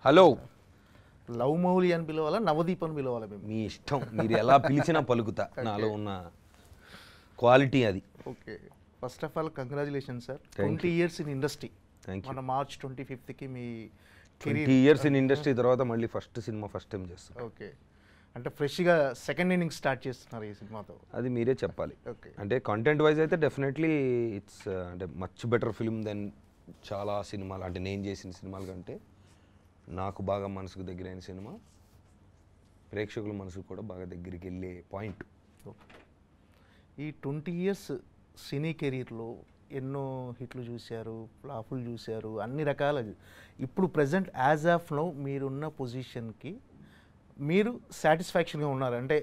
Hello love Mouli అని పిలవాలా, నవదీప్ అని పిలవాలా మేము? మీ ఇష్టం, మీరు ఎలా పిలిచినా పలుకుతా. నాలో ఉన్న క్వాలిటీ అది. Okay, first of all congratulation sir. 20 years in industry. మన మార్చ్ 25th మీ 20 years ఇన్ ఇండస్ట్రీ తర్వాత మళ్ళీ ఫస్ట్ సినిమా ఫస్ట్ టైం చేస్తాం. ఓకే, అంటే ఫ్రెష్గా సెకండ్ ఇన్నింగ్ స్టార్ట్ చేస్తున్నారు ఈ సినిమాతో. అది మీరే చెప్పాలి. ఓకే, అంటే కంటెంట్ వైజ్ అయితే డెఫినెట్లీ ఇట్స్ అంటే మచ్ బెటర్ ఫిల్మ్ దెన్ చాలా సినిమాలు, అంటే నేను చేసిన సినిమాల కంటే నాకు బాగా మనసుకు దగ్గరైన సినిమా, ప్రేక్షకుల మనసుకు కూడా బాగా దగ్గరికి వెళ్ళే పాయింట్. ఈ 20 years సినీ కెరీర్లో ఎన్నో హిట్లు చూశారు, ఫ్లాపులు చూశారు, అన్ని రకాల. ఇప్పుడు ప్రజెంట్ యాజ్ ఆఫ్ నౌ మీరున్న పొజిషన్కి మీరు సాటిస్ఫాక్షన్గా ఉన్నారు అంటే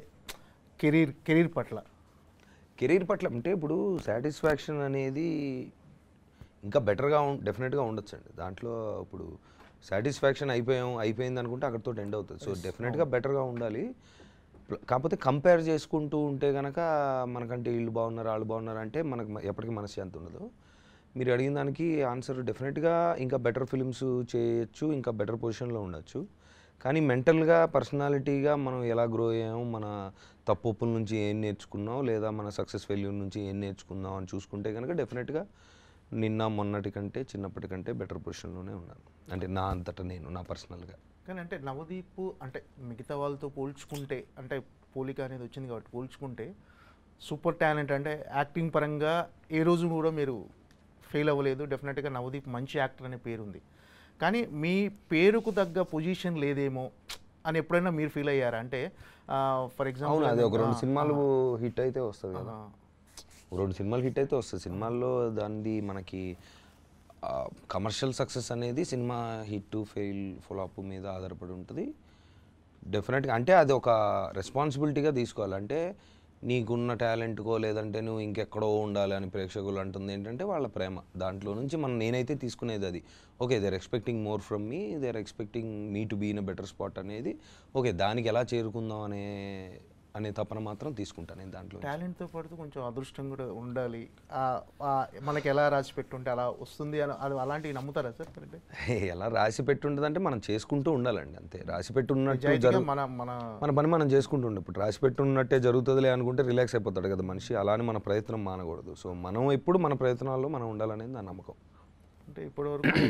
కెరీర్ పట్ల? కెరీర్ పట్ల అంటే ఇప్పుడు సాటిస్ఫాక్షన్ అనేది ఇంకా బెటర్గా డెఫినెట్గా ఉండొచ్చండి. దాంట్లో ఇప్పుడు సాటిస్ఫాక్షన్ అయిపోయింది అనుకుంటే అక్కడితో ఎండ్ అవుతుంది. సో డెఫినెట్గా బెటర్గా ఉండాలి. కాకపోతే కంపేర్ చేసుకుంటూ ఉంటే కనుక మనకంటే వీళ్ళు బాగున్నారు వాళ్ళు బాగున్నారు అంటే మనకు ఎప్పటికీ మనశ్శాంతి ఉండదు. మీరు అడిగిన దానికి ఆన్సర్ డెఫినెట్గా ఇంకా బెటర్ ఫిల్మ్స్ చేయొచ్చు, ఇంకా బెటర్ పొజిషన్లో ఉండొచ్చు. కానీ మెంటల్గా పర్సనాలిటీగా మనం ఎలా గ్రో అయ్యాము, మన తప్పుల నుంచి ఏం నేర్చుకున్నాం, లేదా మన సక్సెస్ ఫెయిల్యూర్ నుంచి ఏం నేర్చుకుందాం అని చూసుకుంటే కనుక డెఫినెట్గా నిన్న మొన్నటి కంటే చిన్నప్పటికంటే బెటర్ పొజిషన్లోనే ఉన్నాను. అంటే నా అంతటా నేను నా పర్సనల్గా. కానీ అంటే నవదీప్ అంటే మిగతా వాళ్ళతో పోల్చుకుంటే, అంటే పోలిక అనేది వచ్చింది కాబట్టి పోల్చుకుంటే సూపర్ టాలెంట్. అంటే యాక్టింగ్ పరంగా ఏ రోజు కూడా మీరు ఫెయిల్ అవ్వలేదు. డెఫినెట్గా నవదీప్ మంచి యాక్టర్ అనే పేరు ఉంది. కానీ మీ పేరుకు తగ్గ పొజిషన్ లేదేమో అని ఎప్పుడైనా మీరు ఫీల్ అయ్యారా? అంటే ఫర్ ఎగ్జాంపుల్ అది ఒక 2 సినిమాలు హిట్ అయితే వస్తుంది కదా, 2 సినిమాలు హిట్ అయితే వస్తుంది. సినిమాల్లో దానిది మనకి కమర్షియల్ సక్సెస్ అనేది సినిమా హిట్ ఫెయిల్ ఫ్లాప్ మీద ఆధారపడి ఉంటుంది డెఫినెట్గా. అంటే అది ఒక రెస్పాన్సిబిలిటీగా తీసుకోవాలి. అంటే నీకున్న టాలెంట్కో లేదంటే నువ్వు ఇంకెక్కడో ఉండాలి అని ప్రేక్షకులు అంటుంది ఏంటంటే వాళ్ళ ప్రేమ. దాంట్లో నుంచి నేనైతే తీసుకునేది అది. Okay, they are expecting more from me, they are expecting me to be in a better spot అనేది. ఓకే, దానికి ఎలా చేరుకుందాం అనే తపన మాత్రం తీసుకుంటాను నేను. దాంట్లో టాలెంట్తో పాటు కొంచెం అదృష్టం కూడా ఉండాలి. మనకి ఎలా రాసి పెట్టుంటే అలా వస్తుంది అని అలాంటివి నమ్ముతారా సార్? ఎలా రాసి పెట్టుంటుంది అంటే మనం చేసుకుంటూ ఉండాలండి అంతే. రాసి పెట్టున్నట్టు మన పని మనం చేసుకుంటూ ఉండే. ఇప్పుడు రాసి పెట్టున్నట్టే జరుగుతుందిలే అనుకుంటే రిలాక్స్ అయిపోతాడు కదా మనిషి. అలానే మన ప్రయత్నం మానకూడదు. సో మనం ఎప్పుడు మన ప్రయత్నాల్లో మనం ఉండాలనేది నా నమ్మకం. అంటే ఇప్పటివరకు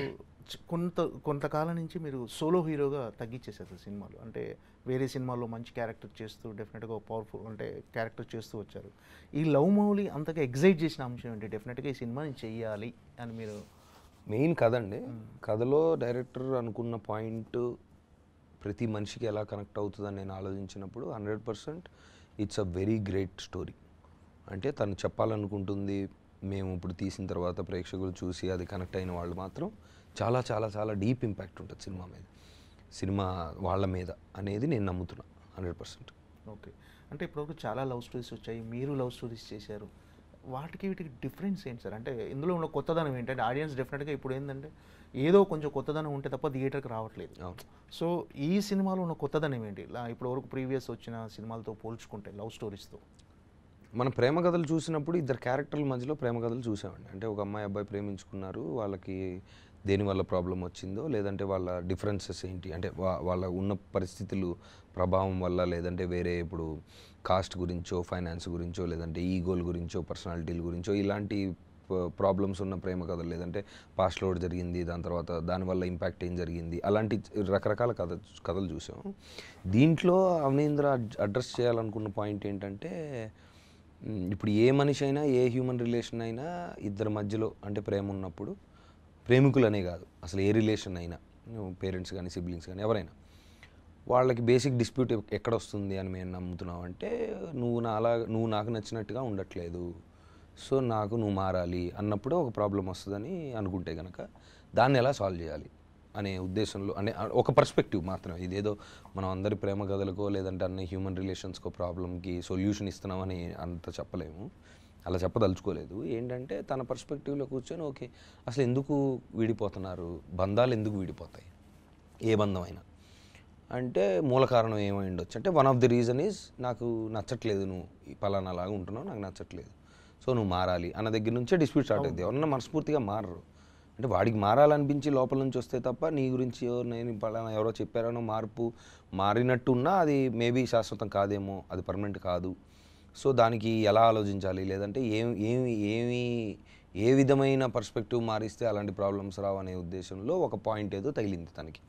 కొంతకాలం నుంచి మీరు సోలో హీరోగా తగ్గించేసారు సినిమాలు. అంటే వేరే సినిమాల్లో మంచి క్యారెక్టర్ చేస్తూ డెఫినెట్గా పవర్ఫుల్ అంటే క్యారెక్టర్ చేస్తూ వచ్చారు. ఈ లవ్ మౌలి అంతగా ఎగ్జైట్ చేసిన అంశం ఏంటి? డెఫినెట్గా ఈ సినిమాని చెయ్యాలి అని మీరు మెయిన్ కథ అండి. కథలో డైరెక్టర్ అనుకున్న పాయింట్ ప్రతి మనిషికి ఎలా కనెక్ట్ అవుతుందని నేను ఆలోచించినప్పుడు 100% it's a very great story. అంటే తను చెప్పాలనుకుంటుంది మేము ఇప్పుడు తీసిన తర్వాత ప్రేక్షకులు చూసి అది కనెక్ట్ అయిన వాళ్ళు మాత్రం చాలా చాలా చాలా డీప్ ఇంపాక్ట్ ఉంటుంది సినిమా వాళ్ళ మీద అనేది నేను నమ్ముతున్నా 100%. ఓకే, అంటే ఇప్పటివరకు చాలా లవ్ స్టోరీస్ వచ్చాయి, మీరు లవ్ స్టోరీస్ చేశారు. వాటికి వీటికి డిఫరెన్స్ ఏంటి సార్? అంటే ఇందులో ఉన్న కొత్తదనం ఏంటంటే ఆడియన్స్ డెఫినెట్గా ఇప్పుడు ఏంటంటే ఏదో కొంచెం కొత్తదనం ఉంటే తప్ప థియేటర్కి రావట్లేదు. సో ఈ సినిమాలో ఉన్న కొత్తదనం ఏంటి ఇప్పటివరకు ప్రీవియస్ వచ్చిన సినిమాలతో పోల్చుకుంటే లవ్ స్టోరీస్తో? మనం ప్రేమ కథలు చూసినప్పుడు ఇద్దరు క్యారెక్టర్ల మధ్యలో ప్రేమ కథలు చూసామండి. అంటే ఒక అమ్మాయి అబ్బాయి ప్రేమించుకున్నారు, వాళ్ళకి దేనివల్ల ప్రాబ్లం వచ్చిందో లేదంటే వాళ్ళ డిఫరెన్సెస్ ఏంటి, అంటే వాళ్ళ ఉన్న పరిస్థితులు ప్రభావం వల్ల, లేదంటే వేరే ఇప్పుడు కాస్ట్ గురించో ఫైనాన్స్ గురించో లేదంటే ఈగోల గురించో పర్సనాలిటీల గురించో ఇలాంటి ప్రాబ్లమ్స్ ఉన్న ప్రేమ కథలు, లేదంటే పాస్ట్లో జరిగింది దాని తర్వాత దానివల్ల ఇంపాక్ట్ ఏం జరిగింది, అలాంటి రకరకాల కథలు చూసాం. దీంట్లో అవనీంద్ర అడ్రస్ చేయాలనుకున్న పాయింట్ ఏంటంటే ఇప్పుడు ఏ మనిషి అయినా ఏ హ్యూమన్ రిలేషన్ అయినా ఇద్దరి మధ్యలో అంటే ప్రేమ ఉన్నప్పుడు, ప్రేమికులనే కాదు అసలు ఏ రిలేషన్ అయినా పేరెంట్స్ కానీ సిబ్లింగ్స్ కానీ ఎవరైనా వాళ్ళకి బేసిక్ డిస్ప్యూట్ ఎక్కడ వస్తుంది అని మేము నమ్ముతున్నాం అంటే నువ్వు నాకు నచ్చినట్టుగా ఉండట్లేదు, సో నువ్వు మారాలి అన్నప్పుడు ఒక ప్రాబ్లం వస్తుందని అనుకుంటే కనుక దాన్ని ఎలా సాల్వ్ చేయాలి అనే ఉద్దేశంలో, అనే ఒక పర్స్పెక్టివ్ మాత్రమే. ఇదేదో మనం అందరి ప్రేమ కథలకో లేదంటే అన్ని హ్యూమన్ రిలేషన్స్కో ప్రాబ్లంకి సొల్యూషన్ ఇస్తున్నామని అంత చెప్పలేము, అలా చెప్పదలుచుకోలేదు. ఏంటంటే తన పర్స్పెక్టివ్లో కూర్చొని ఓకే అసలు ఎందుకు విడిపోతున్నారు, బంధాలు ఎందుకు విడిపోతాయి, ఏ బంధం అయినా అంటే మూల కారణం ఏమై ఉండొచ్చు అంటే one of the reason is నాకు నచ్చట్లేదు, నువ్వు పలానా లాగా ఉంటున్నావు నాకు నచ్చట్లేదు, సో నువ్వు మారాలి అన్న దగ్గర నుంచే డిస్ప్యూట్ స్టార్ట్ అవుతుంది. ఎవరన్నా మనస్ఫూర్తిగా మారరు. అంటే వాడికి మారాలనిపించి లోపల నుంచి వస్తే తప్ప నీ గురించి నేను పలానా ఎవరో చెప్పారనో మార్పు మారినట్టున్నా అది మేబీ శాశ్వతం కాదేమో, అది పర్మనెంట్ కాదు. సో దానికి ఎలా ఆలోచించాలి, లేదంటే ఏ విధమైన పర్స్పెక్టివ్ మారిస్తే అలాంటి ప్రాబ్లమ్స్ రావు అనే ఉద్దేశంలో ఒక పాయింట్ ఏదో తగిలింది తనకి.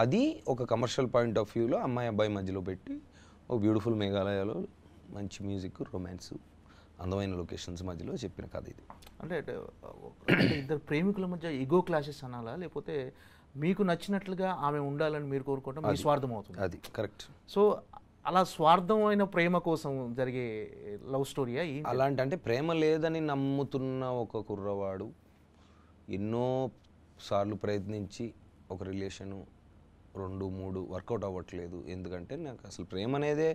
అది ఒక కమర్షియల్ పాయింట్ ఆఫ్ వ్యూలో అమ్మాయి అబ్బాయి మధ్యలో పెట్టి ఒక బ్యూటిఫుల్ మేఘాలయలో మంచి మ్యూజిక్, రొమాన్స్, అందమైన లొకేషన్స్ మధ్యలో చెప్పిన కథ ఇది. అంటే ఇద్దరు ప్రేమికుల మధ్య ఈగో క్లాషెస్ అనాలా, లేకపోతే మీకు నచ్చినట్లుగా ఆమె ఉండాలని మీరు కోరుకోవడం మీ స్వార్థం అవుతుంది? అది కరెక్ట్. సో అలా స్వార్థమైన ప్రేమ కోసం జరిగే లవ్ స్టోరీయా? అలాంటి అంటే ప్రేమ లేదని నమ్ముతున్న ఒక కుర్రవాడు ఎన్నో సార్లు ప్రయత్నించి ఒక రిలేషను 2-3 వర్కౌట్ అవ్వట్లేదు. ఎందుకంటే నాకు అసలు ప్రేమ అనేదే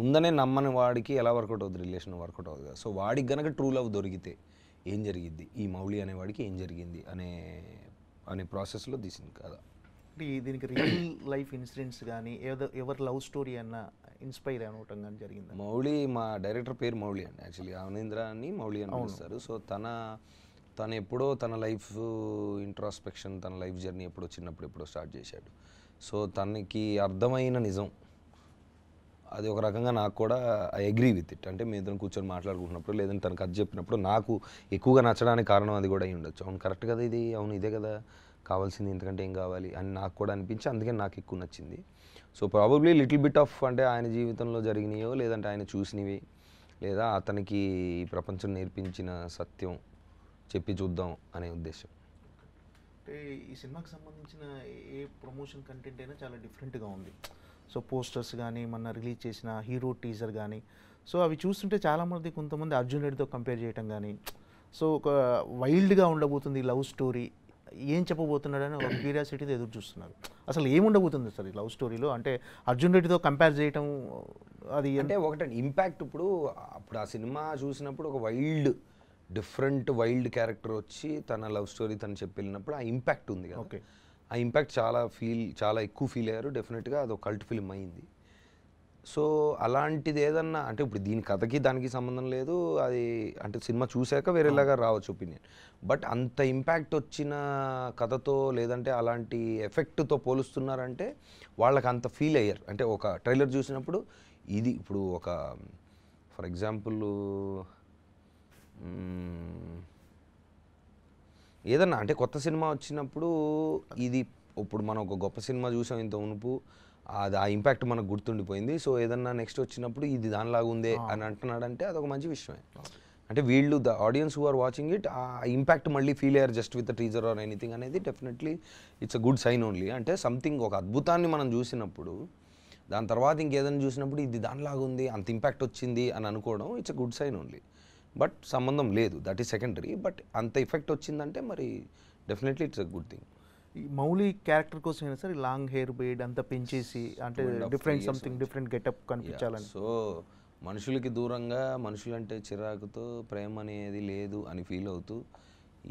ఉందనే నమ్మని వాడికి ఎలా వర్కౌట్ అవుతుంది, రిలేషన్ వర్కౌట్ అవుతుంది కదా. సో వాడికి గనక ట్రూ లవ్ దొరికితే ఏం జరిగిద్ది, ఈ మౌలి అనేవాడికి ఏం జరిగింది అనే ప్రాసెస్లో తీసింది కదా. దీనికి రియల్ లైఫ్ ఇన్సిడెంట్స్ కానీ ఎవరి లవ్ స్టోరీ అన్న ఇన్స్పైర్ అవటం కానీ జరిగింది? మౌలి, మా డైరెక్టర్ పేరు మౌలి అండి, యాక్చువల్లీ అవనీంద్ర అని మౌలి అని పిలుస్తారు. సో తను ఎప్పుడో తన లైఫ్ ఇంట్రాస్పెక్షన్, తన లైఫ్ జర్నీ చిన్నప్పుడు స్టార్ట్ చేశాడు. సో తనకి అర్థమైన నిజం అది ఒక రకంగా నాకు కూడా ఐ అగ్రీ విత్ ఇట్. అంటే మీ ఇద్దరం కూర్చొని మాట్లాడుకుంటున్నప్పుడు, లేదంటే తనకు అది చెప్పినప్పుడు నాకు ఎక్కువగా నచ్చడానికి కారణం అది కూడా అయి ఉండొచ్చు. అవును కరెక్ట్ కదా ఇది, అవును ఇదే కదా కావాల్సింది, ఇంతకంటే ఏం కావాలి అని నాకు కూడా అనిపించి అందుకే నాకు ఎక్కువ నచ్చింది. So probably little bit of అంటే ఆయన జీవితంలో జరిగినాయో, లేదంటే ఆయన చూసినవి, లేదా అతనికి ఈ ప్రపంచం నేర్పించిన సత్యం చెప్పి చూద్దాం అనే ఉద్దేశం. అంటే ఈ సినిమాకి సంబంధించిన ఏ ప్రమోషన్ కంటెంట్ అయినా చాలా డిఫరెంట్గా ఉంది. సో పోస్టర్స్ కానీ, మొన్న రిలీజ్ చేసిన హీరో టీజర్ కానీ, సో అవి చూస్తుంటే చాలామంది కొంతమంది అర్జున్ రెడ్డితో కంపేర్ చేయటం కానీ, సో ఒక వైల్డ్గా ఉండబోతుంది లవ్ స్టోరీ, ఏం చెప్పబోతున్నాడని ఒక క్యూరియాసిటీతో ఎదురు చూస్తున్నారు. అసలు ఏముండబోతుంది సార్ ఈ లవ్ స్టోరీలో? అంటే అర్జున్ రెడ్డితో కంపేర్ చేయటం అది అంటే ఒకటి ఇంపాక్ట్. అప్పుడు ఆ సినిమా చూసినప్పుడు ఒక డిఫరెంట్ వైల్డ్ క్యారెక్టర్ వచ్చి తన లవ్ స్టోరీ తను చెప్పి వెళ్ళినప్పుడు ఆ ఇంపాక్ట్ ఉంది కదా. ఓకే, ఆ ఇంపాక్ట్ చాలా ఎక్కువ ఫీల్ అయ్యారు. డెఫినెట్గా అది ఒక కల్ట్ ఫిల్మ్ అయింది. సో అలాంటిది ఏదన్నా అంటే ఇప్పుడు దీని కథకి దానికి సంబంధం లేదు, అది అంటే సినిమా చూశాక వేరేలాగా రావచ్చు ఒపీనియన్. బట్ అంత ఇంపాక్ట్ వచ్చిన కథతో, లేదంటే అలాంటి ఎఫెక్ట్తో పోలుస్తున్నారంటే వాళ్ళకి అంత ఫీల్ అయ్యారు. అంటే ఒక ట్రైలర్ చూసినప్పుడు ఇది ఇప్పుడు ఒక ఫర్ ఎగ్జాంపుల్ ఏదన్నా అంటే కొత్త సినిమా వచ్చినప్పుడు ఇది ఇప్పుడు మనం ఒక గొప్ప సినిమా చూసాం ఇంత ఉనుపు, అది ఆ ఇంపాక్ట్ మనకు గుర్తుండిపోయింది. సో ఏదన్నా నెక్స్ట్ వచ్చినప్పుడు ఇది దానిలాగా ఉందే అని అంటున్నాడంటే అదొక మంచి విషయమే. అంటే వీళ్ళు the audience who are watching it ఆ ఇంపాక్ట్ మళ్ళీ ఫీల్ అయ్యారు just with teaser or anything అనేది definitely it's a good sign only. అంటే సంథింగ్ ఒక అద్భుతాన్ని మనం చూసినప్పుడు దాని తర్వాత ఇంకేదైనా చూసినప్పుడు ఇది దానిలాగా ఉంది, అంత ఇంపాక్ట్ వచ్చింది అని అనుకోవడం it's a good sign only. But సంబంధం లేదు, దట్ ఈస్ సెకండరీ. బట్ అంత ఎఫెక్ట్ వచ్చిందంటే మరి definitely it's a good thing. ఈ మౌలి క్యారెక్టర్ కోసం అయినా సరే లాంగ్ హెయిర్ బేడ్ అంతా పెంచేసి అంటే డిఫరెంట్ గెటప్ కనిపించాలని. సో మనుషులకి దూరంగా, మనుషులంటే చిరాకుతో ప్రేమ అనేది లేదు అని ఫీల్ అవుతూ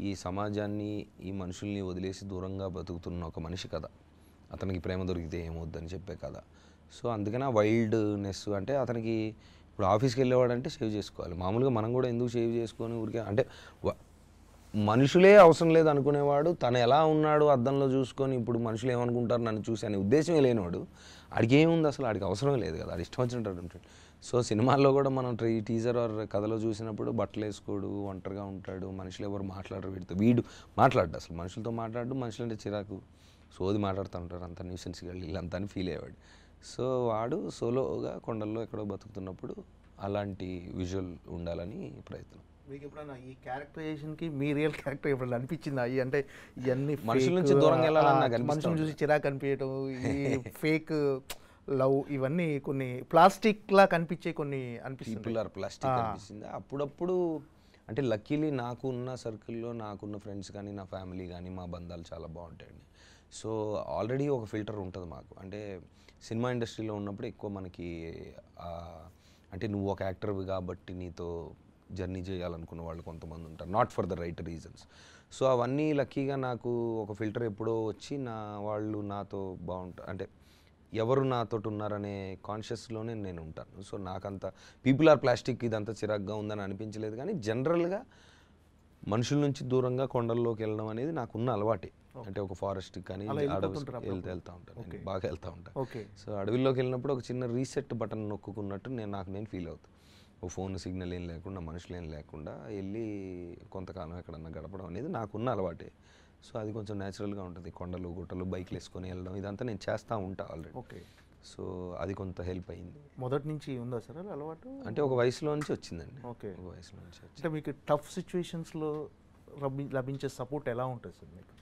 ఈ సమాజాన్ని, ఈ మనుషుల్ని వదిలేసి దూరంగా బతుకుతున్న ఒక మనిషి కథ. అతనికి ప్రేమ దొరికితే ఏమవుద్దని చెప్పే కథ. సో అందుకని ఆ వైల్డ్నెస్ అంటే అతనికి ఇప్పుడు ఆఫీస్కి వెళ్ళేవాడంటే సేవ్ చేసుకోవాలి. మామూలుగా మనం కూడా ఎందుకు సేవ్ చేసుకొని ఊరికే అంటే మనుషులే అవసరం లేదు అనుకునేవాడు తను ఎలా ఉన్నాడు అద్దంలో చూసుకొని ఇప్పుడు మనుషులు ఏమనుకుంటారు నన్ను చూసి అనే ఉద్దేశమే లేనివాడు ఆడికి ఏముంది అసలు, ఆడికి అవసరం లేదు కదా, ఆడి ఇష్టం వచ్చినట్టు ఉంటాడు. సో సినిమాల్లో కూడా మనం టీజర్ ఆర్ కథలో చూసినప్పుడు బట్టలు వేసుకోడు, ఒంటరిగా ఉంటాడు, మనుషులు ఎవరు మాట్లాడరు, వీడు మాట్లాడు అసలు మనుషులతో మాట్లాడు, మనుషులంటే చిరాకు సోది మాట్లాడుతూ ఉంటారు, అంత న్యూసెన్స్గా వీళ్ళంతా అని ఫీల్ అయ్యేవాడు. సో వాడు సోలోగా కొండల్లో ఎక్కడో బతుకుతున్నప్పుడు అలాంటి విజువల్ ఉండాలని ప్రయత్నం. మీకు ఎప్పుడైనా ఈ క్యారెక్టరైజేషన్కి మీ రియల్ క్యారెక్టర్ ఎప్పుడైనా అనిపించిందా? అంటే ఇవన్నీ మనుషుల నుంచి దూరంగా వెళ్ళాలని నాకు అనిపిస్తుంది. మనుషులను చూసి చిరాకు అనిపించడం, ఈ ఫేక్ లవ్ ఇవన్నీ కొన్ని ప్లాస్టిక్ లా కనిపించే కొన్ని అనిపిస్తుంది. పీపుల్ ఆర్ ప్లాస్టిక్ అనిపిస్తుంది అప్పుడప్పుడు. అంటే లక్కీలీ నాకున్న సర్కిల్లో నాకున్న ఫ్రెండ్స్ కానీ, నా ఫ్యామిలీ కానీ, మా బంధాలు చాలా బాగుంటాయండి. సో ఆల్రెడీ ఒక ఫిల్టర్ ఉంటుంది మాకు. అంటే సినిమా ఇండస్ట్రీలో ఉన్నప్పుడు ఎక్కువ మనకి అంటే నువ్వు ఒక యాక్టర్వి కాబట్టి నీతో జర్నీ చేయాలనుకున్న వాళ్ళు కొంతమంది ఉంటారు, not for the right reasons. So అవన్నీ లక్కీగా నాకు ఒక ఫిల్టర్ ఎప్పుడో వచ్చి వాళ్ళు నాతో బాగుంటారు, అంటే ఎవరు నాతో ఉన్నారనే కాన్షియస్లోనే నేను ఉంటాను. సో నాకంత పీపుల్ ఆర్ ప్లాస్టిక్ ఇదంతా చిరాగ్గా ఉందని అనిపించలేదు. కానీ జనరల్గా మనుషుల నుంచి దూరంగా కొండల్లోకి వెళ్ళడం అనేది నాకున్న అలవాటే. అంటే ఒక ఫారెస్ట్ కానీ అలా అడవి వెళ్ళిపోతుంటారా వెళ్తా ఉంటాను, నేను బాగా వెళ్తూ ఉంటాను. ఓకే. సో అడవిలోకి వెళ్ళినప్పుడు ఒక చిన్న రీసెట్ బటన్ నొక్కున్నట్టు నేను ఫీల్ అవుతాను. ఓ ఫోన్ సిగ్నల్ ఏం లేకుండా, మనుషులు ఏం లేకుండా వెళ్ళి కొంతకాలం ఎక్కడన్నా గడపడం అనేది నాకున్న అలవాటే. సో అది కొంచెం న్యాచురల్గా ఉంటుంది. కొండలు గుట్టలు బైక్లు వేసుకొని వెళ్ళడం ఇదంతా నేను చేస్తూ ఉంటాను ఆల్రెడీ. ఓకే. సో అది కొంత హెల్ప్ అయింది. మొదటి నుంచి ఉందా సార్ అలా అలవాటు? అంటే ఒక వయసులో నుంచి వచ్చిందండి. ఓకే. ఒక వయసులో నుంచి వచ్చింది. అంటే మీకు టఫ్ సిచ్యువేషన్స్లో లభించే సపోర్ట్ ఎలా ఉంటుంది సార్ మీకు?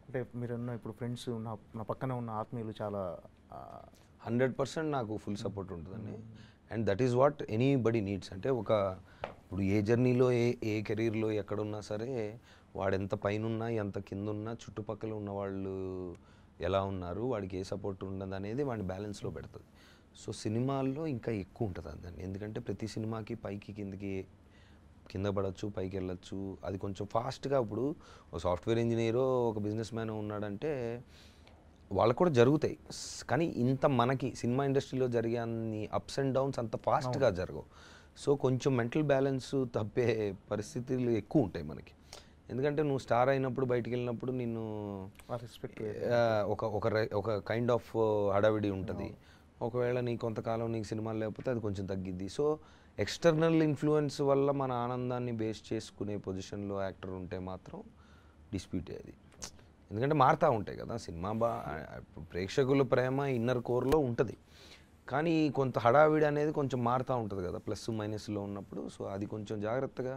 అంటే మీరున్న ఇప్పుడు ఫ్రెండ్స్, నా పక్కన ఉన్న ఆత్మీయులు చాలా 100% నాకు ఫుల్ సపోర్ట్ ఉంటుందండి. And that is what anybody needs. అంటే ఇప్పుడు ఏ జర్నీలో ఏ కెరీర్లో ఎక్కడున్నా సరే, వాడెంత పైనున్నా ఎంత కిందున్నా చుట్టుపక్కల ఉన్న వాళ్ళు ఎలా ఉన్నారు, వాడికి ఏ సపోర్ట్ ఉండదు అనేది వాడిని బ్యాలెన్స్లో పెడుతుంది. సో సినిమాల్లో ఇంకా ఎక్కువ ఉంటుంది అందండి. ఎందుకంటే ప్రతి సినిమాకి పైకి కింద పడవచ్చు, పైకి వెళ్ళచ్చు. అది కొంచెం ఫాస్ట్గా ఇప్పుడు ఒక సాఫ్ట్వేర్ ఇంజనీరో ఒక బిజినెస్ మ్యాన్ ఉన్నాడంటే వాళ్ళకు కూడా జరుగుతాయి. కానీ ఇంత మనకి సినిమా ఇండస్ట్రీలో జరిగే అన్ని అప్స్ అండ్ డౌన్స్ అంత ఫాస్ట్గా జరగవు. సో కొంచెం మెంటల్ బ్యాలెన్స్ తప్పే పరిస్థితులు ఎక్కువ ఉంటాయి మనకి. ఎందుకంటే నువ్వు స్టార్ అయినప్పుడు బయటికి వెళ్ళినప్పుడు నిన్ను రెస్పెక్ట్ ఒక కైండ్ ఆఫ్ హడావిడి ఉంటుంది. ఒకవేళ కొంతకాలం నీకు సినిమాలు లేకపోతే అది కొంచెం తగ్గిద్ది. సో ఎక్స్టర్నల్ ఇన్ఫ్లుయెన్స్ వల్ల మన ఆనందాన్ని బేస్ చేసుకునే పొజిషన్లో యాక్టర్ ఉంటే మాత్రం డిస్ప్యూట్ అది. ఎందుకంటే మారుతూ ఉంటాయి కదా సినిమా. ప్రేక్షకుల ప్రేమ ఇన్నర్ కోర్లో ఉంటుంది, కానీ కొంత హడావిడి అనేది కొంచెం మారుతూ ఉంటుంది కదా ప్లస్ మైనస్లో ఉన్నప్పుడు. సో అది కొంచెం జాగ్రత్తగా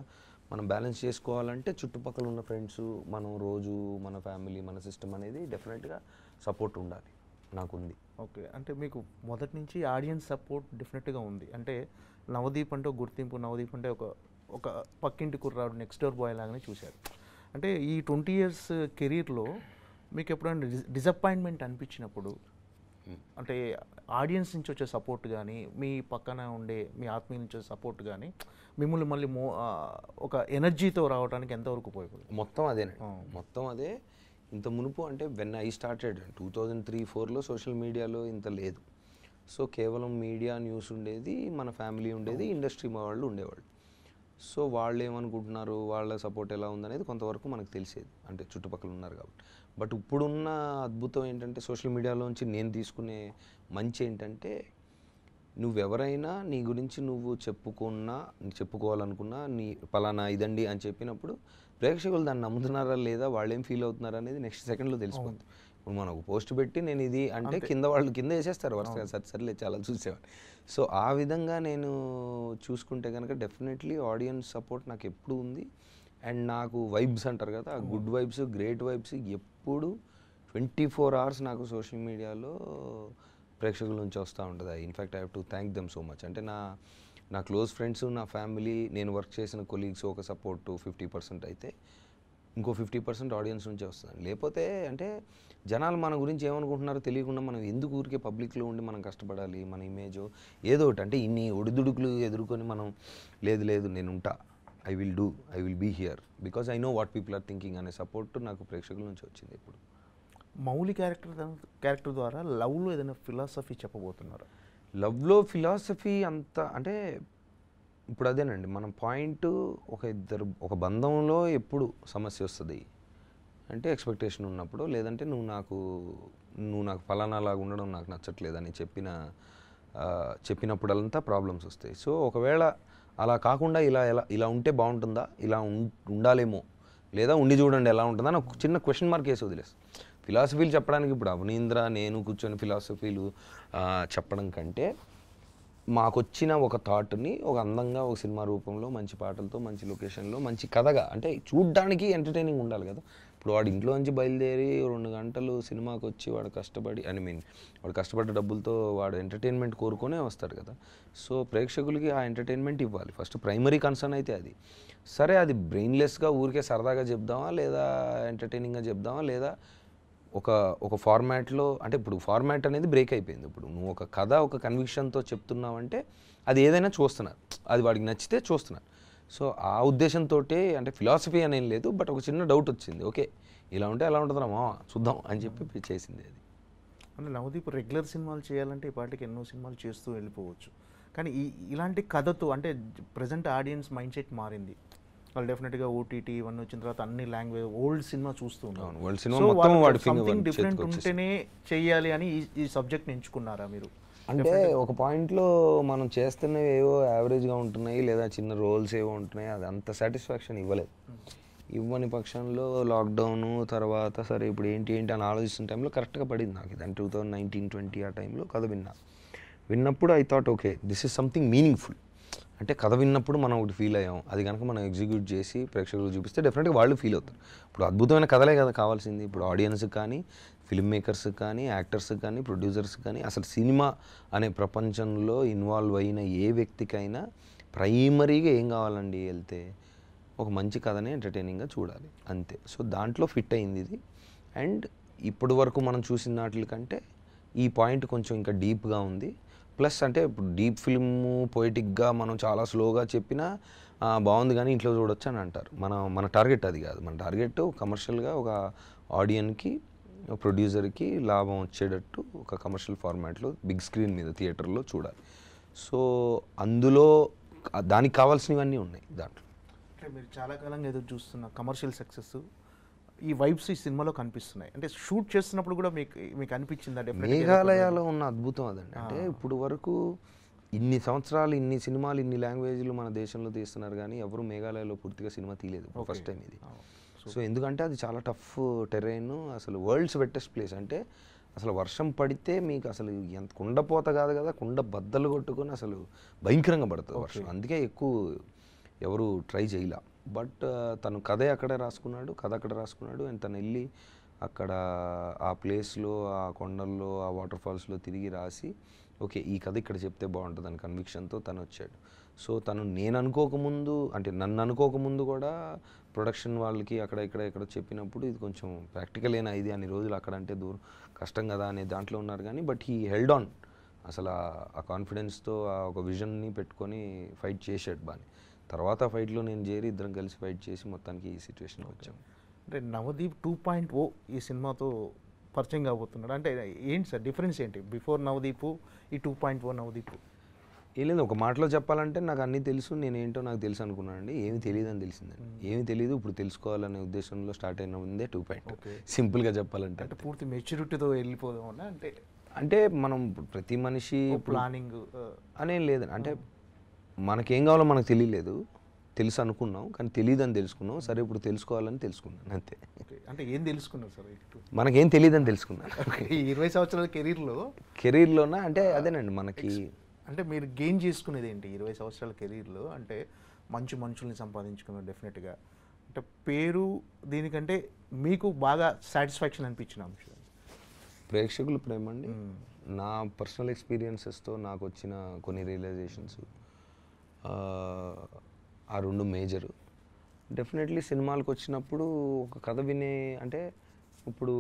మనం బ్యాలెన్స్ చేసుకోవాలంటే చుట్టుపక్కల ఉన్న ఫ్రెండ్స్, మనం రోజు మన ఫ్యామిలీ, మన సిస్టమ్ అనేది డెఫినెట్గా సపోర్ట్ ఉండాలి. నాకుంది. ఓకే. అంటే మీకు మొదటి నుంచి ఆడియన్స్ సపోర్ట్ డెఫినెట్గా ఉంది. అంటే నవదీప్ అంటే గుర్తింపు, నవదీప్ అంటే ఒక పక్కింటి కుర్రాడు, నెక్స్ట్ డోర్ బాయ్ లాగానే చూశారు. అంటే ఈ 20 years కెరీర్లో మీకు ఎప్పుడైనా డిసప్పాయింట్మెంట్ అనిపించినప్పుడు, అంటే ఆడియన్స్ నుంచి వచ్చే సపోర్ట్ కానీ, మీ పక్కన ఉండే మీ ఆత్మీయ నుంచి వచ్చే సపోర్ట్ కానీ మిమ్మల్ని మళ్ళీ ఒక ఎనర్జీతో రావడానికి ఎంతవరకు ఉపయోగపడుతుంది? మొత్తం అదేనండి. మొత్తం అదే. ఇంత మునుపు అంటే వెన్ ఐ స్టార్టెడ్ 2003-4లో సోషల్ మీడియాలో ఇంత లేదు. సో కేవలం మీడియా న్యూస్ ఉండేది, మన ఫ్యామిలీ ఉండేది, ఇండస్ట్రీ వాళ్ళు ఉండేవాళ్ళు. సో వాళ్ళు ఏమనుకుంటున్నారు, వాళ్ళ సపోర్ట్ ఎలా ఉందనేది కొంతవరకు మనకు తెలిసేది, అంటే చుట్టుపక్కల ఉన్నారు కాబట్టి. బట్ ఇప్పుడున్న అద్భుతం ఏంటంటే సోషల్ మీడియాలోంచి నేను తీసుకునే మంచి ఏంటంటే, నువ్వెవరైనా నీ గురించి నువ్వు చెప్పుకోవాలనుకున్నా, నీ పలానా ఇదండి అని చెప్పినప్పుడు ప్రేక్షకులు దాన్ని నమ్ముతున్నారా లేదా, వాళ్ళు ఏం ఫీల్ అవుతున్నారు అనేది నెక్స్ట్ సెకండ్లో తెలిసిపోతుంది. ఇప్పుడు మనం ఒక పోస్ట్ పెట్టి నేను ఇది అంటే వాళ్ళు కింద వేసేస్తారు వరుసగా, సర్లే చాలా చూసేవారు. సో ఆ విధంగా నేను చూసుకుంటే కనుక డెఫినెట్లీ ఆడియన్స్ సపోర్ట్ నాకు ఎప్పుడు ఉంది. అండ్ నాకు వైబ్స్ అంటారు కదా, గుడ్ వైబ్స్, గ్రేట్ వైబ్స్ ఎప్పుడు 24 hours నాకు సోషల్ మీడియాలో ప్రేక్షకుల నుంచి వస్తూ ఉంటుంది. In fact I have to thank them so much. అంటే నా క్లోజ్ ఫ్రెండ్స్, నా ఫ్యామిలీ, నేను వర్క్ చేసిన కొలీగ్స్ ఒక సపోర్ట్ 50% అయితే ఇంకో 50% ఆడియన్స్ నుంచే వస్తుంది. లేకపోతే అంటే జనాలు మన గురించి ఏమనుకుంటున్నారో తెలియకుండా మనం ఎందుకు ఊరికే పబ్లిక్లో ఉండి మనం కష్టపడాలి, మన ఇమేజ్ ఏదో ఒకటి అంటే ఇన్ని ఒడిదుడుకులు ఎదుర్కొని మనం లేదు నేను ఉంటా, I will be here because I know what people are thinking అనే సపోర్ట్ నాకు ప్రేక్షకుల నుంచి వచ్చింది. ఇప్పుడు మౌలి క్యారెక్టర్ ద్వారా లవ్లో ఏదైనా ఫిలాసఫీ చెప్పబోతున్నారు? లవ్లో ఫిలాసఫీ అంత అంటే ఇప్పుడు అదేనండి మన పాయింట్. ఒక బంధంలో ఎప్పుడు సమస్య వస్తుంది అంటే ఎక్స్పెక్టేషన్ ఉన్నప్పుడు, లేదంటే నువ్వు నాకు ఫలానా లాగా ఉండడం నాకు నచ్చట్లేదని చెప్పినప్పుడంతా ప్రాబ్లమ్స్ వస్తాయి. సో ఒకవేళ అలా కాకుండా ఇలా ఉంటే బాగుంటుందా, ఇలా ఉండాలేమో, లేదా ఉండి చూడండి ఎలా ఉంటుందా అని ఒక చిన్న క్వశ్చన్ మార్క్ వేసి వదిలేస్తాను. ఫిలాసఫీలు చెప్పడానికి ఇప్పుడు అవనీంద్ర నేను కూర్చొని ఫిలాసఫీలు చెప్పడం కంటే మాకొచ్చిన ఒక థాట్ని ఒక అందంగా ఒక సినిమా రూపంలో మంచి పాటలతో, మంచి లొకేషన్లో, మంచి కథగా, అంటే చూడ్డానికి ఎంటర్టైనింగ్ ఉండాలి కదా. ఇప్పుడు వాడు ఇంట్లో నుంచి బయలుదేరి 2 గంటలు సినిమాకి వచ్చి వాడు కష్టపడి వాడు కష్టపడ్డ డబ్బులతో వాడు ఎంటర్టైన్మెంట్ కోరుకునే వస్తాడు కదా. సో ప్రేక్షకులకి ఆ ఎంటర్టైన్మెంట్ ఇవ్వాలి ఫస్ట్, ప్రైమరీ కన్సర్న్ అయితే అది. సరే అది బ్రెయిన్లెస్గా ఊరికే సరదాగా చెప్దామా, లేదా ఎంటర్టైనింగ్గా చెప్దామా, లేదా ఒక ఫార్మాట్లో, అంటే ఇప్పుడు ఫార్మాట్ అనేది బ్రేక్ అయిపోయింది. ఇప్పుడు నువ్వు ఒక కథ ఒక కన్విక్షన్తో చెప్తున్నావంటే అది ఏదైనా చూస్తున్నారు, అది వాడికి నచ్చితే చూస్తున్నారు. సో ఆ ఉద్దేశంతో అంటే ఫిలాసఫీ అనేం లేదు, బట్ ఒక చిన్న డౌట్ వచ్చింది, ఓకే ఇలా ఉంటే ఎలా ఉంటుందా చూద్దాం అని చెప్పి చేసింది అది. అంటే నవదీప్ రెగ్యులర్ సినిమాలు చేయాలంటే ఈ పాటికి ఎన్నో సినిమాలు చేస్తూ వెళ్ళిపోవచ్చు, కానీ ఇలాంటి కథతో అంటే ప్రజెంట్ ఆడియన్స్ మైండ్ సెట్ మారింది. వాళ్ళు డెఫినెట్గా ఓటీటీ ఇవన్నీ వచ్చిన తర్వాత అన్ని లాంగ్వేజ్ ఓల్డ్ సినిమా చూస్తూ ఉన్నారు. వరల్డ్ సినిమా మొత్తం వాడి సంథింగ్ డిఫరెంట్ ఉంటేనే చెయ్యాలి అని ఈ సబ్జెక్ట్ ఎంచుకున్నారా మీరు? అంటే ఒక పాయింట్లో మనం చేస్తున్నవి ఏవో యావరేజ్గా ఉంటున్నాయి లేదా చిన్న రోల్స్ ఏవో ఉంటున్నాయి, అది అంత సాటిస్ఫాక్షన్ ఇవ్వలేదు. ఇవ్వని పక్షంలో లాక్డౌను తర్వాత సరే ఇప్పుడు ఏంటి అని ఆలోచిస్తున్న టైంలో కరెక్ట్గా పడింది నాకు ఇది. అంటే 2019-20 ఆ టైంలో కథ విన్నప్పుడు I thought okay this is something meaningful. అంటే కథ విన్నప్పుడు మనం ఒకటి ఫీల్ అయ్యాం, అది కనుక మనం ఎగ్జిక్యూట్ చేసి ప్రేక్షకులు చూపిస్తే డెఫినెట్గా వాళ్ళు ఫీల్ అవుతారు. ఇప్పుడు అద్భుతమైన కథలే కదా కావాల్సింది. ఇప్పుడు ఆడియన్స్కి కానీ, ఫిల్మ్ మేకర్స్కి కానీ, యాక్టర్స్కి కానీ, ప్రొడ్యూసర్స్కి కానీ, అసలు సినిమా అనే ప్రపంచంలో ఇన్వాల్వ్ అయిన ఏ వ్యక్తికైనా ప్రైమరీగా ఏం కావాలండి వెళ్తే ఒక మంచి కథని ఎంటర్టైనింగ్గా చూడాలి అంతే. సో దాంట్లో ఫిట్ అయింది ఇది. అండ్ ఇప్పటి వరకు మనం చూసిన వాటి కంటే ఈ పాయింట్ కొంచెం ఇంకా డీప్గా ఉంది. ప్లస్ అంటే ఇప్పుడు డీప్ ఫిల్మ్ పొయిటిక్గా మనం చాలా స్లోగా చెప్పినా బాగుంది కానీ ఇంట్లో చూడొచ్చు అని అంటారు. మన టార్గెట్ అది కాదు. మన టార్గెట్ కమర్షియల్గా ఒక ఆడియన్కి, ప్రొడ్యూసర్కి లాభం వచ్చేటట్టు ఒక కమర్షియల్ ఫార్మాట్లో బిగ్ స్క్రీన్ మీద థియేటర్లో చూడాలి. సో అందులో దానికి కావాల్సినవన్నీ ఉన్నాయి దాంట్లో. అంటే మీరు చాలా కాలంగా ఎదురు చూస్తున్న కమర్షియల్ సక్సెస్ ఈ వైబ్స్ ఈ సినిమాలో కనిపిస్తున్నాయి. అంటే షూట్ చేస్తున్నప్పుడు కూడా మీకు అనిపించిందా? మేఘాలయలో ఉన్న అద్భుతం అదండి. అంటే ఇప్పుడు వరకు ఇన్ని సంవత్సరాలు ఇన్ని సినిమాలు ఇన్ని లాంగ్వేజ్లు మన దేశంలో తీస్తున్నారు కానీ ఎవరు మేఘాలయలో పూర్తిగా సినిమా తీయలేదు. ఫస్ట్ టైం ఇది. సో ఎందుకంటే అది చాలా టఫ్ టెరైన్, అసలు వరల్డ్స్ వెట్టెస్ట్ ప్లేస్. అంటే అసలు వర్షం పడితే మీకు అసలు ఎంత కుండపోత కాదు కదా, కుండ బద్దలు కొట్టుకొని అసలు భయంకరంగా పడుతుంది వర్షం. అందుకే ఎక్కువ ఎవరు ట్రై చేయలే. బట్ తను కథ అక్కడే రాసుకున్నాడు అండ్ తను వెళ్ళి అక్కడ ఆ ప్లేస్లో, ఆ కొండల్లో, ఆ వాటర్ ఫాల్స్లో తిరిగి రాసి ఓకే ఈ కథ ఇక్కడ చెప్తే బాగుంటుంది అని కన్విక్షన్తో తను వచ్చాడు. సో తను నన్ను అనుకోకముందు కూడా ప్రొడక్షన్ వాళ్ళకి అక్కడ ఇక్కడ చెప్పినప్పుడు ఇది కొంచెం ప్రాక్టికల్ అయినా ఇది అన్ని రోజులు అక్కడ అంటే దూరం కష్టం కదా అనే దాంట్లో ఉన్నారు కానీ బట్ హీ హెల్డ్ ఆన్. అసలు ఆ కాన్ఫిడెన్స్తో ఆ ఒక విజన్ని పెట్టుకొని ఫైట్ చేసాడు బాగా. తర్వాత ఫైట్లో నేను చేరి ఇద్దరం కలిసి ఫైట్ చేసి మొత్తానికి ఈ సిచ్యువేషన్కి వచ్చాం. అంటే నవదీప్ 2.0 ఈ సినిమాతో పరిచయం కాబోతున్నాడు. అంటే ఏంటి సార్ డిఫరెన్స్ ఏంటి బిఫోర్ నవదీప్ ఈ 2.0 నవదీప్? ఏం లేదు, ఒక మాటలో చెప్పాలంటే నాకు అన్నీ తెలుసు, నేనేంటో నాకు తెలుసు అనుకున్నానండి. ఏమి తెలియదు అని తెలిసిందండి. ఏమి తెలియదు ఇప్పుడు తెలుసుకోవాలనే ఉద్దేశంలో స్టార్ట్ అయిన ఉందే 2.0. సింపుల్గా చెప్పాలంటే అంటే పూర్తి మెచ్యూరిటీతో వెళ్ళిపోదామన్నా అంటే మనం ప్రతి మనిషి ప్లానింగ్ అనేం లేదండి. అంటే మనకేం కావాలో మనకు తెలియలేదు, తెలుసు అనుకున్నాం కానీ తెలియదు అని తెలుసుకున్నాం. సరే ఇప్పుడు తెలుసుకోవాలని తెలుసుకున్నాను అంతే. అంటే ఏం తెలుసుకున్నారు సార్? మనకేం తెలియదని తెలుసుకున్నాను. 20 సంవత్సరాల కెరీర్లోనా అంటే అదేనండి మనకి. అంటే మీరు గెయిన్ చేసుకునేది ఏంటి 20 సంవత్సరాల కెరీర్లో? అంటే మంచి మనుషుల్ని సంపాదించుకున్నారు డెఫినెట్గా. అంటే పేరు దీనికంటే మీకు బాగా సాటిస్ఫాక్షన్ అనిపించిన అంశం ప్రేక్షకుల ప్రేమ అండి. నా పర్సనల్ ఎక్స్పీరియన్సెస్తో నాకు వచ్చిన కొన్ని రియలైజేషన్స్ ఆ రెండు మేజరు. డెఫినెట్లీ సినిమాలకు వచ్చినప్పుడు ఒక కథ వినే అంటే ఇప్పుడు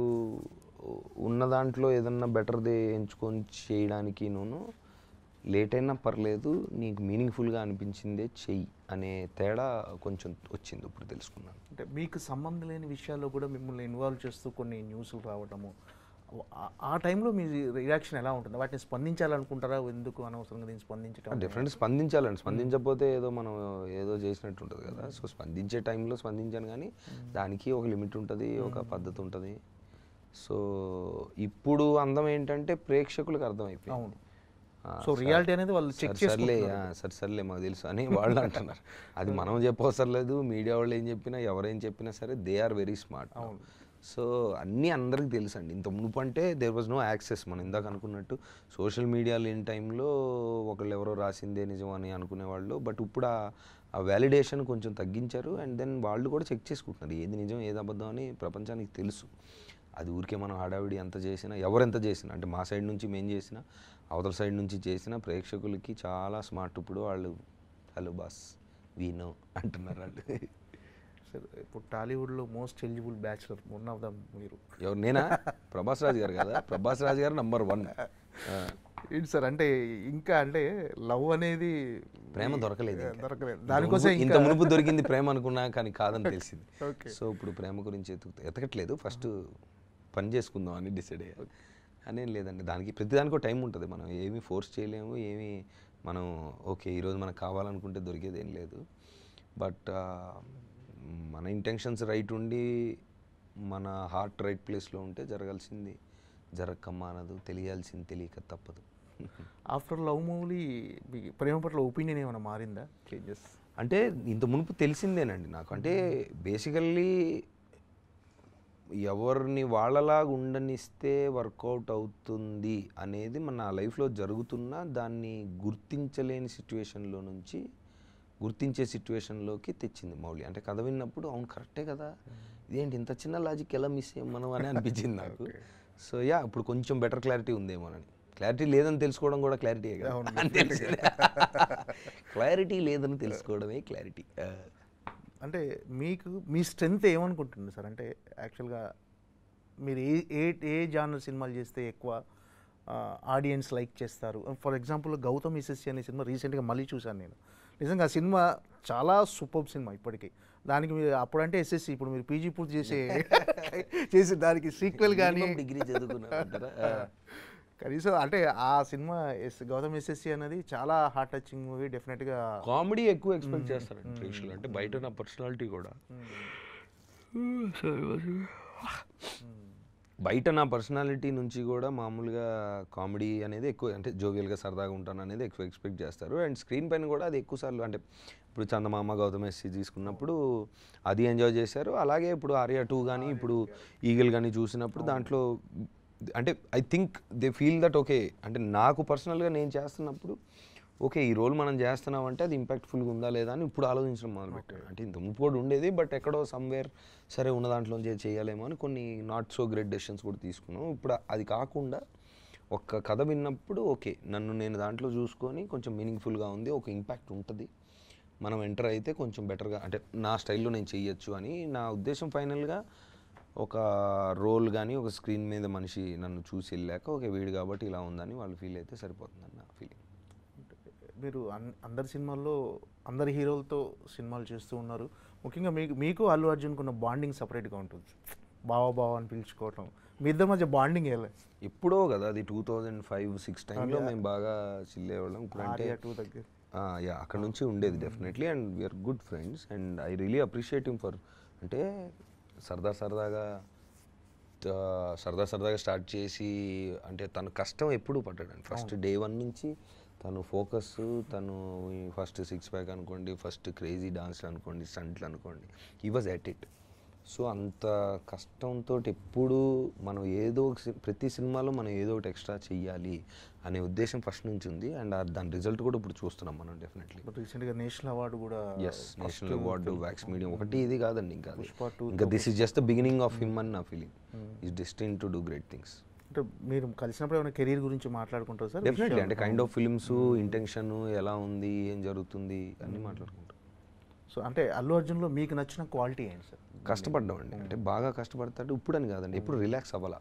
ఉన్న దాంట్లో ఏదన్నా బెటర్ది ఎంచుకొని చేయడానికి లేట్ అయినా పర్లేదు, నీకు మీనింగ్ఫుల్గా అనిపించిందే చెయ్యి అనే తేడా కొంచెం వచ్చింది ఇప్పుడు తెలుసుకున్నాను. అంటే మీకు సంబంధం లేని విషయాల్లో కూడా మిమ్మల్ని ఇన్వాల్వ్ చేస్తూ కొన్ని న్యూస్లు రావటము, ఆ టైంలో మీ రియాక్షన్ ఎలా ఉంటుంది? వాటిని స్పందించాలనుకుంటారా? ఎందుకు అనవసరంగా దీన్ని స్పందించడం? డెఫినెట్లీ స్పందించాలండి. స్పందించకపోతే మనం ఏదో చేసినట్టు ఉంటుంది కదా. సో స్పందించే టైంలో స్పందించాను కానీ దానికి ఒక లిమిట్ ఉంటుంది, ఒక పద్ధతి ఉంటుంది. సో ఇప్పుడు అందం ఏంటంటే ప్రేక్షకులకు అర్థమైపోయింది. అవును. సో రియాలిటీ అనేది వాళ్ళు చెక్ చేసుకుంటారు. సర్లే మాకు తెలుసు అని వాళ్ళు అంటున్నారు. అది మనం చెప్పవసరం లేదు, మీడియా వాళ్ళు ఏం చెప్పినా ఎవరేం చెప్పినా సరే they are very smart. So అన్నీ అందరికీ తెలుసు అండి. ఇంత మునుపు అంటే దేర్ వాజ్ నో యాక్సెస్. మనం ఇందాక అనుకున్నట్టు సోషల్ మీడియా లేని టైంలో ఒకళ్ళు ఎవరో రాసిందే నిజం అని అనుకునేవాళ్ళు. బట్ ఇప్పుడు ఆ వ్యాలిడేషన్ కొంచెం తగ్గించారు. అండ్ దెన్ వాళ్ళు కూడా చెక్ చేసుకుంటున్నారు ఏది నిజం ఏది అబద్ధం అని ప్రపంచానికి తెలుసు. అది ఊరికే మనం హడావిడి ఎంత చేసినా ఎవరెంత చేసినా అంటే మా సైడ్ నుంచి మేము చేసినా అవతల సైడ్ నుంచి చేసిన ప్రేక్షకులకి చాలా స్మార్ట్. ఇప్పుడు వాళ్ళు హలో బాస్ వీ నో అంటున్నారు వాళ్ళు. సార్ ఇప్పుడు టాలీవుడ్లో most eligible bachelor one of them మీరు. ఎవరు? నేనా? ప్రభాస్ రాజు గారు కదా. ప్రభాస్ రాజు గారు నంబర్ 1. ఏంటి సార్ అంటే ఇంకా అంటే లవ్ అనేది ప్రేమ దొరకలేదు. దానికోసం ఇంత మునుపు దొరికింది ప్రేమ అనుకున్నా కానీ కాదని తెలిసింది. సో ఇప్పుడు ప్రేమ గురించి ఎతకట్లేదు, ఫస్ట్ పని చేసుకుందాం అని డిసైడ్ అయ్యారు. అనేం లేదండి, దానికి ప్రతిదానికి టైం ఉంటుంది. మనం ఏమీ ఫోర్స్ చేయలేము, మనం ఓకే ఈరోజు మనకు కావాలనుకుంటే దొరికేది ఏం లేదు. బట్ మన ఇంటెన్షన్స్ రైట్ ఉండి మన హార్ట్ రైట్ ప్లేస్లో ఉంటే జరగాల్సింది జరగకమ్మా అనదు, తెలియాల్సింది తెలియక తప్పదు. ఆఫ్టర్ లవ్ మూవీ మీ ప్రేమ పట్ల ఒపీనియన్ ఏమైనా మారిందా, చేంజెస్? అంటే ఇంత మునుపు తెలిసిందేనండి నాకు. అంటే బేసికల్లీ ఎవరిని వాళ్ళలాగా ఉండనిస్తే వర్కౌట్ అవుతుంది అనేది మన లైఫ్లో జరుగుతున్నా దాన్ని గుర్తించలేని సిచ్యువేషన్లో నుంచి గుర్తించే సిచ్యువేషన్లోకి తెచ్చింది మౌలి. అంటే కథ విన్నప్పుడు అవును కరెక్టే కదా, ఇదేంటి ఇంత చిన్న లాజిక్ ఎలా మిస్ అయ్యాం మనం అని అనిపించింది నాకు. సో యా, ఇప్పుడు కొంచెం బెటర్ క్లారిటీ ఉందేమోనని. క్లారిటీ లేదని తెలుసుకోవడం కూడా క్లారిటీయే కదా అని తెలిసింది. క్లారిటీ లేదని తెలుసుకోవడమే క్లారిటీ. అంటే మీకు మీ స్ట్రెంగ్త్ ఏమనుకుంటుంది సార్? అంటే యాక్చువల్గా మీరు ఏ ఏ ఏ జానర్ సినిమాలు చేస్తే ఎక్కువ ఆడియన్స్ లైక్ చేస్తారు? ఫర్ ఎగ్జాంపుల్ గౌతమ్ ఎస్ఎస్సి అనే సినిమా రీసెంట్గా మళ్ళీ చూశాను నేను. నిజంగా ఆ సినిమా చాలా సూపర్ సినిమా ఇప్పటికీ. దానికి మీరు అప్పుడంటే ఎస్ఎస్సి, ఇప్పుడు మీరు పీజీ పూర్తి చేసే దానికి సీక్వెల్ కానీ డిగ్రీ చదువుకున్నారా? కనీసం అంటే ఆ సినిమా గౌతమ్ ఎస్ఎస్సి అనేది చాలా హార్ట్ టచింగ్ మూవీ. డెఫినెట్గా కామెడీ ఎక్కువ ఎక్స్పెక్ట్ చేస్తారండి ప్రేక్షకులు. అంటే బయట నా పర్సనాలిటీ కూడా బయట నా పర్సనాలిటీ నుంచి కూడా మామూలుగా కామెడీ అనేది ఎక్కువ, అంటే జోవియల్గా సరదాగా ఉంటాను అనేది ఎక్కువ ఎక్స్పెక్ట్ చేస్తారు. అండ్ స్క్రీన్ పైన కూడా అది ఎక్కువ సార్లు, అంటే ఇప్పుడు చందమామ గౌతమ్ ఎస్సీ తీసుకున్నప్పుడు అది ఎంజాయ్ చేశారు. అలాగే ఇప్పుడు ఆర్యా 2 కానీ ఇప్పుడు ఈగల్ కానీ చూసినప్పుడు దాంట్లో అంటే I think they feel that okay, అంటే నాకు పర్సనల్గా నేను చేస్తున్నప్పుడు ఓకే ఈ రోల్ మనం చేస్తున్నామంటే అది ఇంపాక్ట్ఫుల్గా ఉందా లేదా అని ఇప్పుడు ఆలోచించడం మొదలుపెట్టాను. అంటే ఇంత ముందు కూడా ఉండేది, బట్ ఎక్కడో సమ్వేర్ సరే ఉన్న దాంట్లో చేయాలేమో అని కొన్ని నాట్ సో గ్రేట్ డెసిషన్స్ కూడా తీసుకున్నాం. ఇప్పుడు అది కాకుండా ఒక్క కథ విన్నప్పుడు ఓకే నన్ను నేను దాంట్లో చూసుకొని కొంచెం మీనింగ్ఫుల్గా ఉంది, ఒక ఇంపాక్ట్ ఉంటుంది, మనం ఎంటర్ అయితే కొంచెం బెటర్గా అంటే నా స్టైల్లో నేను చెయ్యొచ్చు అని నా ఉద్దేశం. ఫైనల్గా ఒక రోల్ కానీ ఒక స్క్రీన్ మీద మనిషి నన్ను చూసి వెళ్ళాక ఓకే వీడు కాబట్టి ఇలా ఉందని వాళ్ళు ఫీల్ అయితే సరిపోతుందని నా ఫీలింగ్. మీరు అందరి సినిమాల్లో అందరి హీరోలతో సినిమాలు చేస్తూ ఉన్నారు. ముఖ్యంగా మీకు అల్లు అర్జున్కు ఉన్న బాండింగ్ సపరేట్గా ఉంటుంది. బావ అని పిలుచుకోవటం, మీ ఇద్దరి మధ్య బాండింగ్ ఎలా? ఎప్పుడో కదా అది 2005-06 టైంలో మేము బాగా చిల్లేవాళ్ళం. ఇప్పుడు అంటే యా అక్కడ నుంచి ఉండేది definitely. And we're good friends and I really appreciate him for, అంటే సరదాగా స్టార్ట్ చేసి అంటే తను కష్టం ఎప్పుడూ పడ్డాడండి. ఫస్ట్ డే 1 నుంచి తను ఫోకస్, తను ఫస్ట్ 6 ప్యాక్ అనుకోండి, ఫస్ట్ క్రేజీ డాన్స్లు అనుకోండి, స్టంట్లు అనుకోండి, he was at it. So అంత కష్టంతో ఎప్పుడు మనం ఏదో ప్రతి సినిమాలో మనం ఏదో ఒకటి ఎక్స్ట్రా చెయ్యాలి అనే ఉద్దేశం ఫస్ట్ నుంచి ఉంది. అండ్ దాని రిజల్ట్ కూడా ఇప్పుడు చూస్తున్నాం మనం డెఫినెట్లీ. రీసెంట్గా నేషనల్ అవార్డు కూడా, ఎస్ నేషనల్ అవార్డు, వ్యాక్స్ మీడియం ఒకటి ఇది కాదండి, ఇంకా this is just the beginning of him అని నా feeling. Is destined to do great things. అంటే మీరు కలిసినప్పుడు ఏమైనా కెరీర్ గురించి మాట్లాడుకుంటారు సార్? డెఫినెట్లీ, అంటే కైండ్ ఆఫ్ ఫిల్మ్స్, ఇంటెన్షన్ ఎలా ఉంది, ఏం జరుగుతుంది అన్నీ మాట్లాడుకుంటాం. సో అంటే అల్లు అర్జున్లో మీకు నచ్చిన క్వాలిటీ ఏంటి సార్? కష్టపడ్డాం అండి, అంటే బాగా కష్టపడతాడు. ఇప్పుడని కాదండి, ఎప్పుడు రిలాక్స్ అవ్వాలా.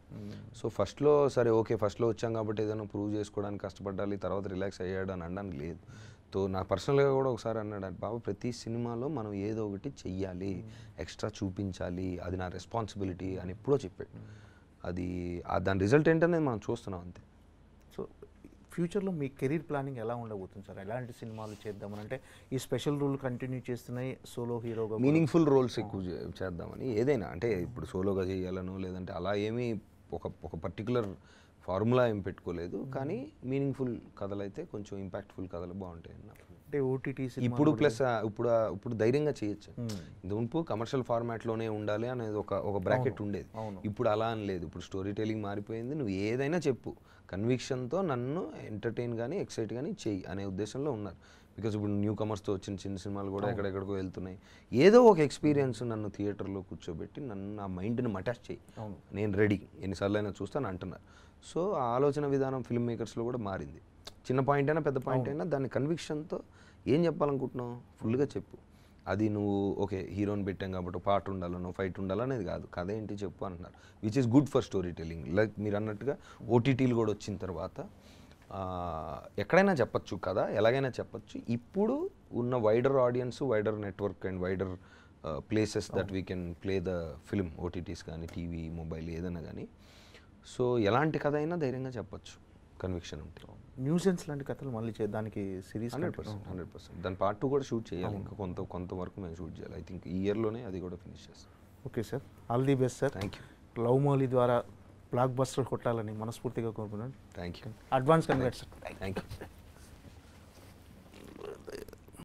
సో ఫస్ట్లో సరే ఓకే ఫస్ట్లో వచ్చాం కాబట్టి ఏదైనా ప్రూవ్ చేసుకోవడానికి కష్టపడాలి, తర్వాత రిలాక్స్ అయ్యాడు అని అనడానికి లేదు. సో నాకు పర్సనల్గా కూడా ఒకసారి అన్నాడు, బాబా ప్రతి సినిమాలో మనం ఏదో ఒకటి చెయ్యాలి, ఎక్స్ట్రా చూపించాలి, అది నా రెస్పాన్సిబిలిటీ అని ఎప్పుడో చెప్పాడు. అది దాని రిజల్ట్ ఏంటనేది మనం చూస్తున్నాం అంతే. సో ఫ్యూచర్లో మీ కెరీర్ ప్లానింగ్ ఎలా ఉండబోతుంది సార్? ఎలాంటి సినిమాలు చేద్దామని? అంటే ఈ స్పెషల్ రోల్ కంటిన్యూ చేస్తున్నాయి, సోలో హీరోగా మీనింగ్ఫుల్ రోల్స్ ఎక్కువ చేద్దామని. ఏదైనా అంటే ఇప్పుడు సోలోగా చేయాలనో లేదంటే అలా ఏమీ ఒక పర్టికులర్ ఫార్ములా ఏం పెట్టుకోలేదు, కానీ మీనింగ్ఫుల్ కథలు అయితే కొంచెం ఇంపాక్ట్ఫుల్ కథలు బాగుంటాయి అన్న. అంటే ఓటీటీ ఇప్పుడు ప్లస్ ఇప్పుడు ధైర్యంగా చేయొచ్చు. ఇంతకు కమర్షియల్ ఫార్మాట్లోనే ఉండాలి అనేది ఒక బ్రాకెట్ ఉండేది. ఇప్పుడు అలా అని లేదు, ఇప్పుడు స్టోరీ టెలింగ్ మారిపోయింది. నువ్వు ఏదైనా చెప్పు, కన్విక్షన్తో నన్ను ఎంటర్టైన్ కానీ ఎక్సైట్ కానీ చెయ్యి అనే ఉద్దేశంలో ఉన్నారు. బికాజ్ ఇప్పుడు న్యూ కమర్స్తో వచ్చిన చిన్న సినిమాలు కూడా ఎక్కడెక్కడికో వెళ్తున్నాయి. ఏదో ఒక ఎక్స్పీరియన్స్ నన్ను థియేటర్లో కూర్చోబెట్టి నన్ను నా మైండ్ని మటాచ్ చేయి, నేను రెడీ, ఎన్నిసార్లు అయినా చూస్తాను అంటున్నారు. సో ఆ ఆలోచన విధానం ఫిల్మ్ మేకర్స్లో కూడా మారింది. చిన్న పాయింట్ అయినా పెద్ద పాయింట్ అయినా దాన్ని కన్విక్షన్తో ఏం చెప్పాలనుకుంటున్నావు ఫుల్గా చెప్పు. అది నువ్వు ఓకే హీరోని పెట్టాం కాబట్టి పాట ఉండాలనో ఫైట్ ఉండాలనేది కాదు, కథ ఏంటి చెప్పు అంటున్నారు, which is good for story telling. Like మీరు అన్నట్టుగా ఓటీటీలు కూడా వచ్చిన తర్వాత ఎక్కడైనా చెప్పచ్చు కదా, ఎలాగైనా చెప్పచ్చు. ఇప్పుడు ఉన్న wider audience, wider network and wider places that we can play the film, OTTs కానీ టీవీ మొబైల్ ఏదైనా కానీ. సో ఎలాంటి కథ అయినా ధైర్యంగా చెప్పచ్చు, కన్విక్షన్ ఉంటుంది. న్యూసెన్స్ లాంటి కథలు మళ్ళీ దానికి సిరీస్ 100%. దాని పార్ట్ 2 కూడా షూట్ చేయాలి, ఇంకా కొంతవరకు మేము షూట్ చేయాలి. ఐ థింక్ ఈ ఇయర్లోనే అది కూడా ఫినిష్ చేస్తాం. Okay sir, all the best sir. Thank you. Love Mouli ద్వారా బ్లాక్ బస్టర్ కొట్టాలని మనస్ఫూర్తిగా కోరుకున్నాను. Thank you. Advance congrats sir. Thank you.